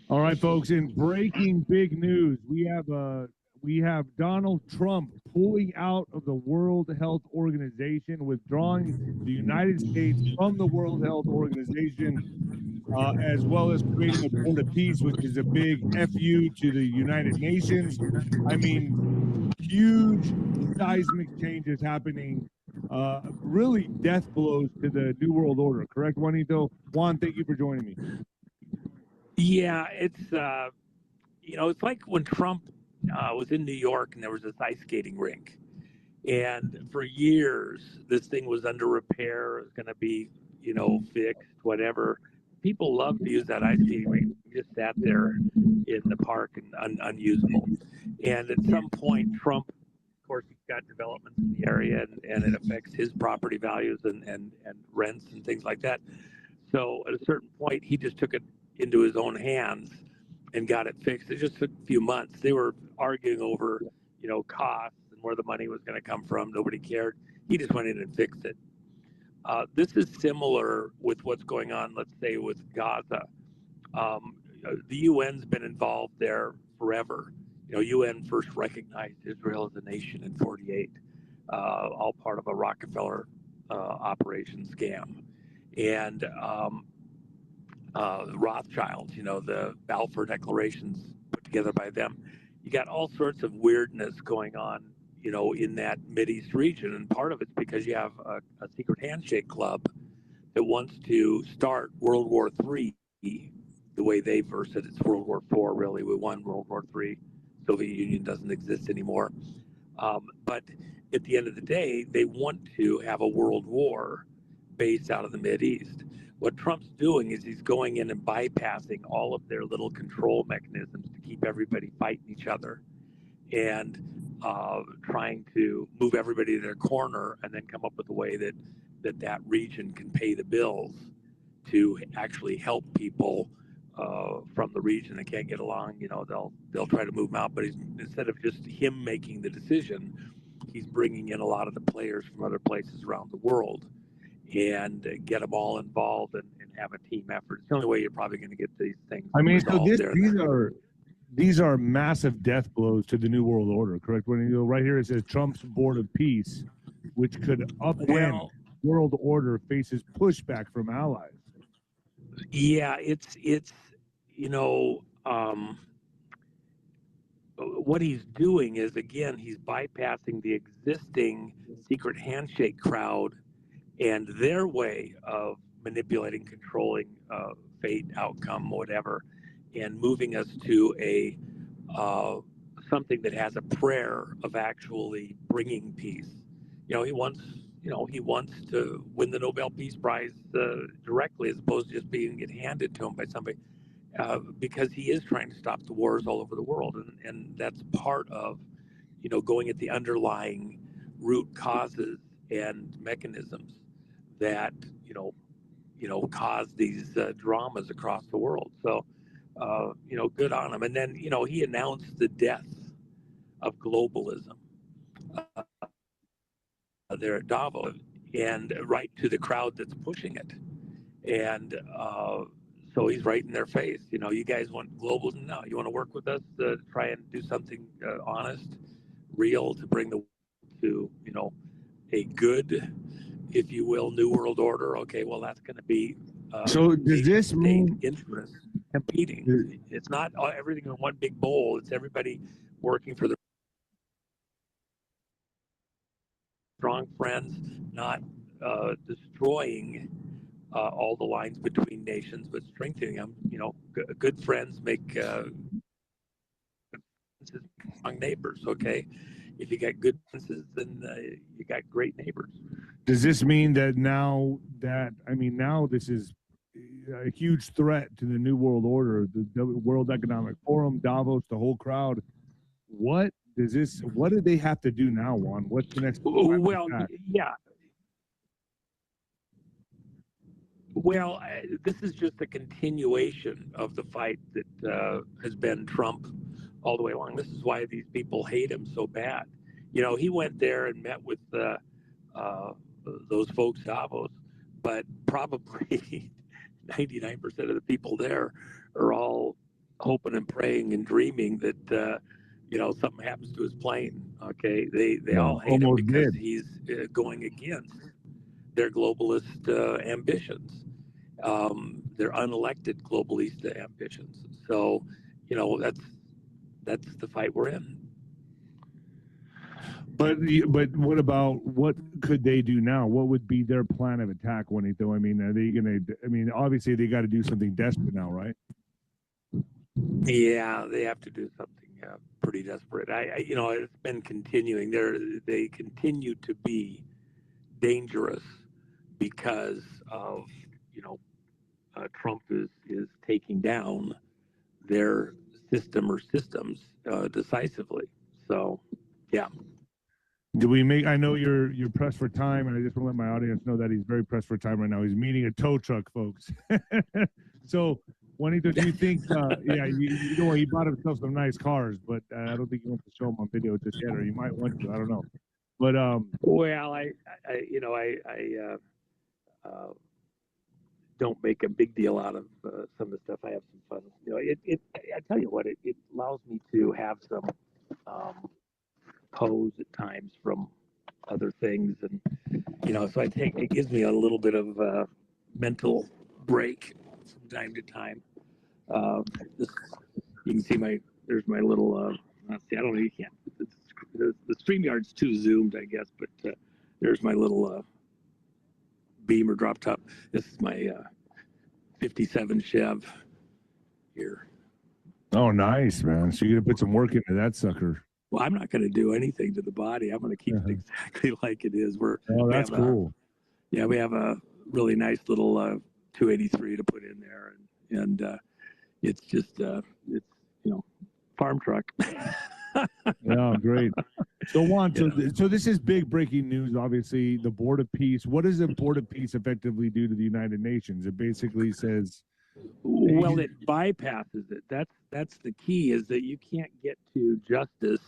All right, folks, in breaking big news, we have Donald Trump pulling out of the World Health Organization, withdrawing the United States from the World Health Organization, as well as creating a board of peace, which is a big FU to the United Nations. I mean, huge seismic changes happening, really death blows to the New World Order. Correct, Juanito? Juan, thank you for joining me. Yeah, it's it's like when Trump was in New York and there was this ice skating rink, and for years this thing was under repair, it was going to be fixed, whatever. People loved to use that ice skating rink. It just sat there in the park and unusable. And at some point, Trump, of course, he's got developments in the area, and it affects his property values and rents and things like that. So at a certain point, he just took it into his own hands and got it fixed. It just took a few months. They were arguing over, costs and where the money was going to come from. Nobody cared. He just went in and fixed it. This is similar with what's going on, let's say, with Gaza. The UN's been involved there forever. UN first recognized Israel as a nation in ●𝗏, all part of a Rockefeller operation scam. And Rothschilds, the Balfour Declarations put together by them. You got all sorts of weirdness going on, in that Mideast region. And part of it's because you have a secret handshake club that wants to start World War III the way they verse it. It's World War IV, really. We won World War III. Soviet Union doesn't exist anymore. But at the end of the day, they want to have a world war based out of the Mideast. What Trump's doing is he's going in and bypassing all of their little control mechanisms to keep everybody fighting each other, and trying to move everybody to their corner, and then come up with a way that region can pay the bills to actually help people from the region that can't get along. They'll try to move them out, but instead of just him making the decision, he's bringing in a lot of the players from other places around the world and get them all involved and have a team effort. It's the only way you're probably going to get these things. I mean, so these are massive death blows to the New World Order, correct? When right here it says Trump's board of peace, which could upend world order, faces pushback from allies. Yeah, it's what he's doing is, again, he's bypassing the existing secret handshake crowd and their way of manipulating, controlling fate, outcome, whatever, and moving us to a something that has a prayer of actually bringing peace. He wants to win the Nobel Peace Prize directly, as opposed to just being it handed to him by somebody, because he is trying to stop the wars all over the world, and that's part of going at the underlying root causes and mechanisms that cause these dramas across the world. So good on him. And then he announced the death of globalism there at Davos, and right to the crowd that's pushing it. And so he's right in their face. You guys want globalism? No, you want to work with us to try and do something honest, real, to bring the to a good, if you will, new world order. Okay, well, that's going to be so does this mean interest competing? It's not everything in one big bowl. It's everybody working for the strong friends, not destroying all the lines between nations, but strengthening them. Good friends make strong neighbors. Okay, if you got good friends, then you got great neighbors. Does this mean that now this is a huge threat to the New World Order, the World Economic Forum, Davos, the whole crowd? What Does this? What do they have to do now, Juan? What's the next? Well, yeah. Well, this is just a continuation of the fight that has been Trump all the way along. This is why these people hate him so bad. You know, he went there and met with those folks, Davos, but probably 99% of the people there are all hoping and praying and dreaming that you know, something happens to his plane. Okay, they all hate him because he's going against their globalist ambitions, their unelected globalist ambitions. So, you know, that's the fight we're in. But what about, what could they do now? What would be their plan of attack, Juanito? I mean, are they going to? I mean, obviously they got to do something desperate now, right? Yeah, they have to do something pretty desperate. You know, it's been continuing. They continue to be dangerous because of, you know, Trump is taking down their system or systems decisively. So, yeah. Do we make? I know you're pressed for time, and I just want to let my audience know that he's very pressed for time right now. He's meeting a tow truck, folks. So, Juanito, do you think? Yeah, you know, he bought himself some nice cars, but I don't think he wants to show them on video just yet, or you might want to. I don't know. But well, I you know, I don't make a big deal out of some of the stuff. I have some fun. You know, I tell you what, it allows me to have some pose at times from other things, and you know, so it gives me a little bit of mental break from time to time. You can see there's my little see, I don't know, you can't, the StreamYard's too zoomed, I guess, but there's my little beamer drop top. This is my 57 Chev here. Oh, nice, man. So you're gonna put some work into that sucker. Well, I'm not going to do anything to the body. I'm going to keep it exactly like it is. That's cool. Yeah, we have a really nice little 283 to put in there, and it's just it's, you know, farm truck. Yeah, great. So Juan, so this is big breaking news. Obviously, the Board of Peace. What does the Board of Peace effectively do to the United Nations? It basically says, well, it bypasses it. That's the key, is that you can't get to justice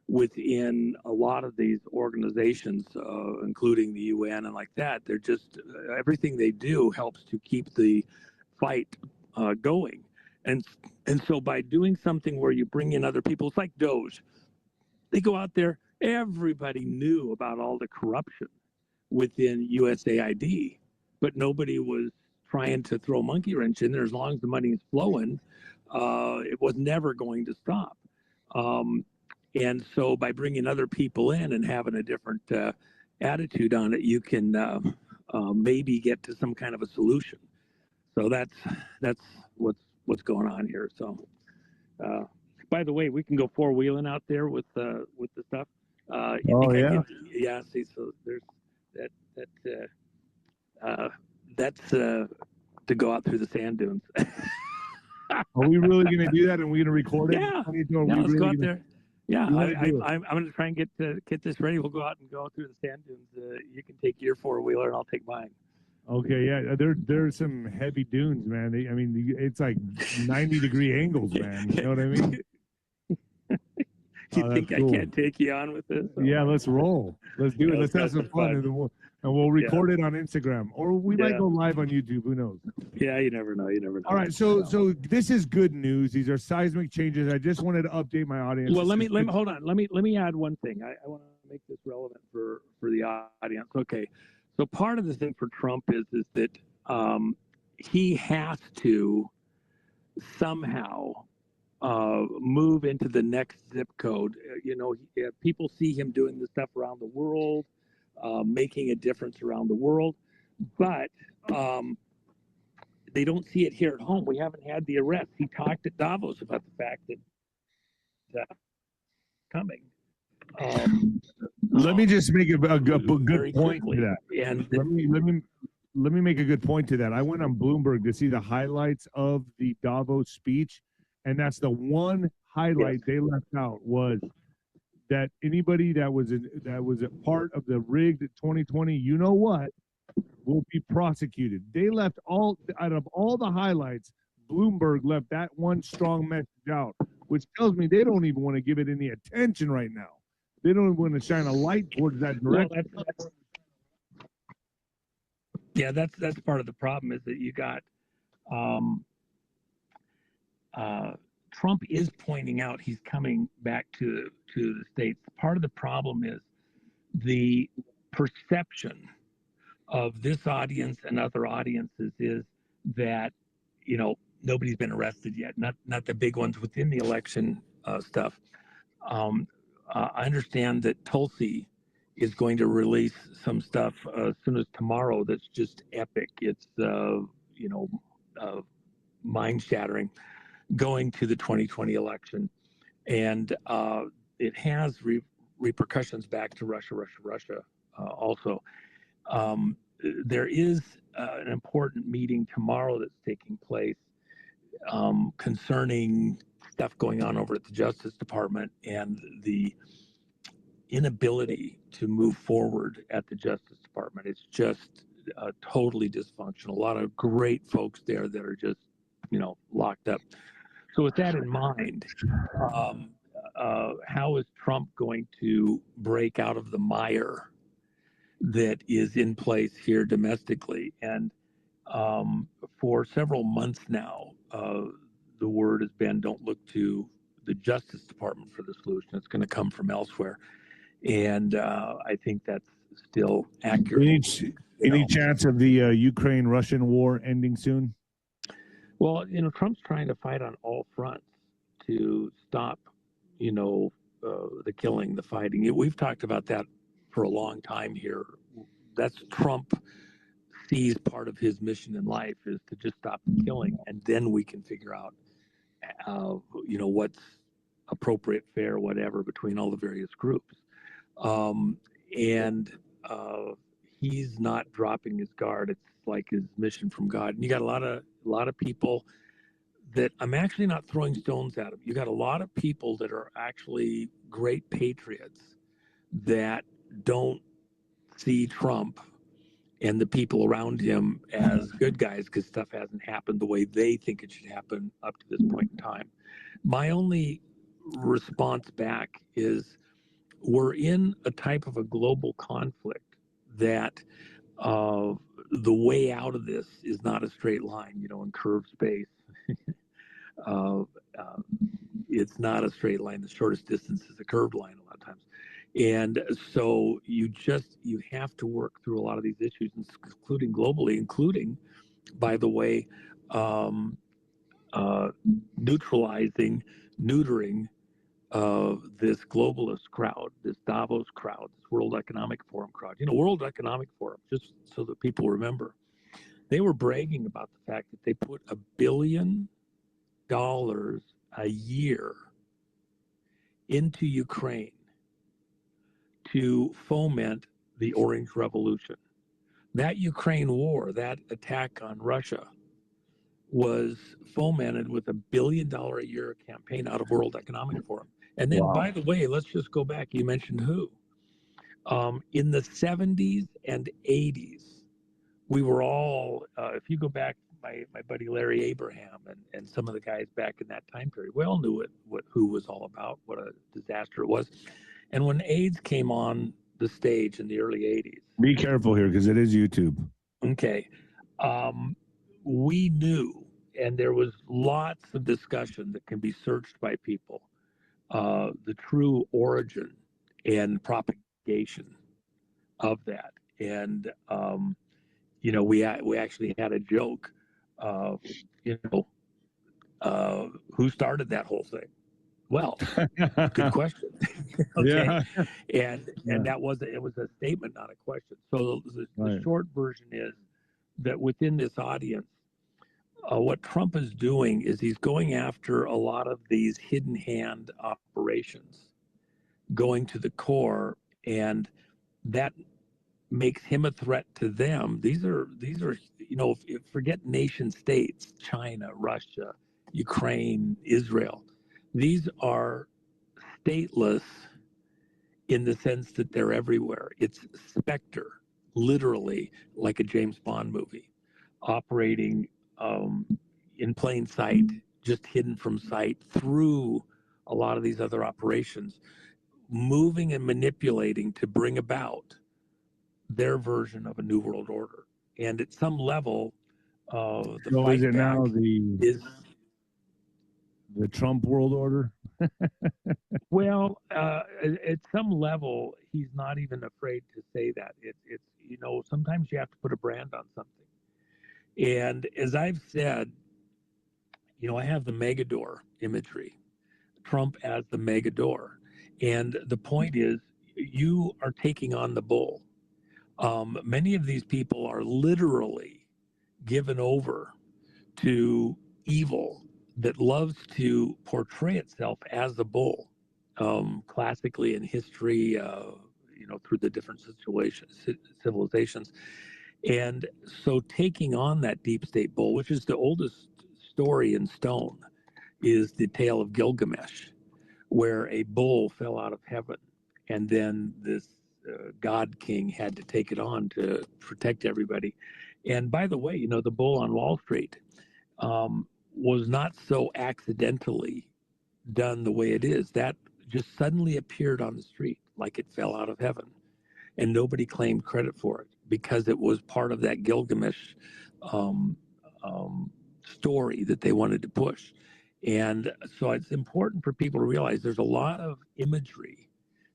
within a lot of these organizations, including the UN and like that. They're just everything they do helps to keep the fight going. And so by doing something where you bring in other people, it's like 𝗏𝗏. They go out there, everybody knew about all the corruption within USAID, but nobody was trying to throw a monkey wrench in there. As long as the money is flowing, it was never going to stop. And so by bringing other people in and having a different attitude on it, you can maybe get to some kind of a solution. So that's what's going on here. So, by the way, we can go four-wheeling out there with the stuff. Yeah. See, so there's that's to go out through the sand dunes. Are we really going to do that? And we're going to record it? Yeah. Let's go out there. Yeah, I'm going to try and get this ready. We'll go out and go through the sand dunes. You can take your four-wheeler and I'll take mine. Okay, yeah, there's some heavy dunes, man. I mean, it's like 90-degree angles, man. You know what I mean? You think cool. I can't take you on with this? Yeah, let's roll. Let's do it. Let's have some fun, and we'll record it on Instagram, or we might go live on YouTube. Who knows? Yeah, you never know. All right, so this is good news. These are seismic changes. I just wanted to update my audience. Well, let me hold on. Let me add one thing. I want to make this relevant for the audience. Okay. So part of the thing for Trump is that he has to somehow move into the next zip code. You know, people see him doing this stuff around the world, making a difference around the world, but they don't see it here at home. We haven't had the arrest. He talked at Davos about the fact that coming. Let me just make a good point to that. And let me make a good point to that. I went on Bloomberg to see the highlights of the Davos speech, and that's the one highlight they left out was that anybody that was a part of the rigged 2020, you know what, will be prosecuted. They left all out of all the highlights. Bloomberg left that one strong message out, which tells me they don't even want to give it any attention right now. They don't want to shine a light towards that direction. Well, that's part of the problem, is that you got Trump is pointing out he's coming back to the states. Part of the problem is the perception of this audience and other audiences is that, you know, nobody's been arrested yet. Not the big ones within the election stuff. I understand that 𝗀𝗃𝗁 is going to release some stuff as soon as tomorrow that's just epic. It's mind-shattering, going to the 2020 election, and it has repercussions back to Russia also. There is an important meeting tomorrow that's taking place concerning stuff going on over at the Justice Department and the inability to move forward at the Justice Department. It's just totally dysfunctional. A lot of great folks there that are just, locked up. So with that in mind, how is Trump going to break out of the mire that is in place here domestically? And for several months now, the word has been, don't look to the Justice Department for the solution. It's going to come from elsewhere. And I think that's still accurate. Any chance of the Ukraine-Russian war ending soon? Well, Trump's trying to fight on all fronts to stop, the killing, the fighting. We've talked about that for a long time here. That's Trump sees part of his mission in life is to just stop the killing, and then we can figure out, what's appropriate, fair, whatever, between all the various groups. He's not dropping his guard. It's like his mission from God. And you got a lot of people that I'm actually not throwing stones at them. You got a lot of people that are actually great patriots that don't see Trump and the people around him as good guys because stuff hasn't happened the way they think it should happen up to this point in time. My only response back is we're in a type of a global conflict that the way out of this is not a straight line, in curved space. It's not a straight line. The shortest distance is a curved line a lot of times. And so you have to work through a lot of these issues, including globally, by the way, neutralizing, neutering this globalist crowd, this Davos crowd, this World Economic Forum crowd. World Economic Forum, just so that people remember, they were bragging about the fact that they put $1 billion a year into Ukraine to foment the Orange Revolution. That Ukraine war, that attack on Russia, was fomented with $1 billion a year campaign out of World Economic Forum. And then, by the way, let's just go back. You mentioned who? In the 70s and 80s, we were all, if you go back, my buddy Larry Abraham and some of the guys back in that time period, we all knew who was all about, what a disaster it was. And when AIDS came on the stage in the early 80s. Be careful here because it is YouTube. Okay. We knew, and there was lots of discussion that can be searched by people, the true origin and propagation of that. And, we actually had a joke, who started that whole thing? Well, good question. Okay. Yeah. And that was a statement, not a question. So the short version is that within this audience, what Trump is doing is he's going after a lot of these hidden hand operations, going to the core, and that makes him a threat to them. These are forget nation states, China, Russia, Ukraine, Israel. These are stateless in the sense that they're everywhere. It's Spectre, literally like a James Bond movie, operating in plain sight, just hidden from sight through a lot of these other operations, moving and manipulating to bring about their version of a new world order. And at some level, the So fight is it back now is the Trump world order? well, at some level, he's not even afraid to say that. It's sometimes you have to put a brand on something. And as I've said, I have the Megador imagery, Trump as the Megador. And the point is, you are taking on the bull. Many of these people are literally given over to evil that loves to portray itself as the bull. Classically in history, through the different civilizations. And so taking on that deep state bull, which is the oldest story in stone, is the tale of Gilgamesh, where a bull fell out of heaven. And then this God king had to take it on to protect everybody. And by the way, the bull on Wall Street was not so accidentally done the way it is. That just suddenly appeared on the street like it fell out of heaven. And nobody claimed credit for it because it was part of that Gilgamesh story that they wanted to push. And so it's important for people to realize there's a lot of imagery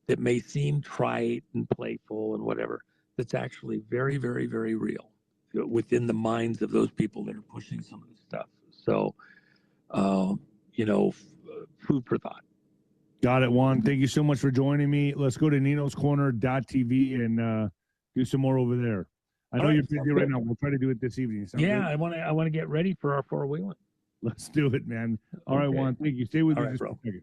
that may seem trite and playful and whatever, that's actually very, very, very real within the minds of those people that are pushing some of this stuff. So, food for thought. Got it, Juan. Thank you so much for joining me. Let's go to ninoscorner.tv and do some more over there. I know you're busy right now. We'll try to do it this evening. Yeah, good? I want to get ready for our 4 wheeling. Let's do it, man. All right, Juan. Thank you. Stay with me just a second.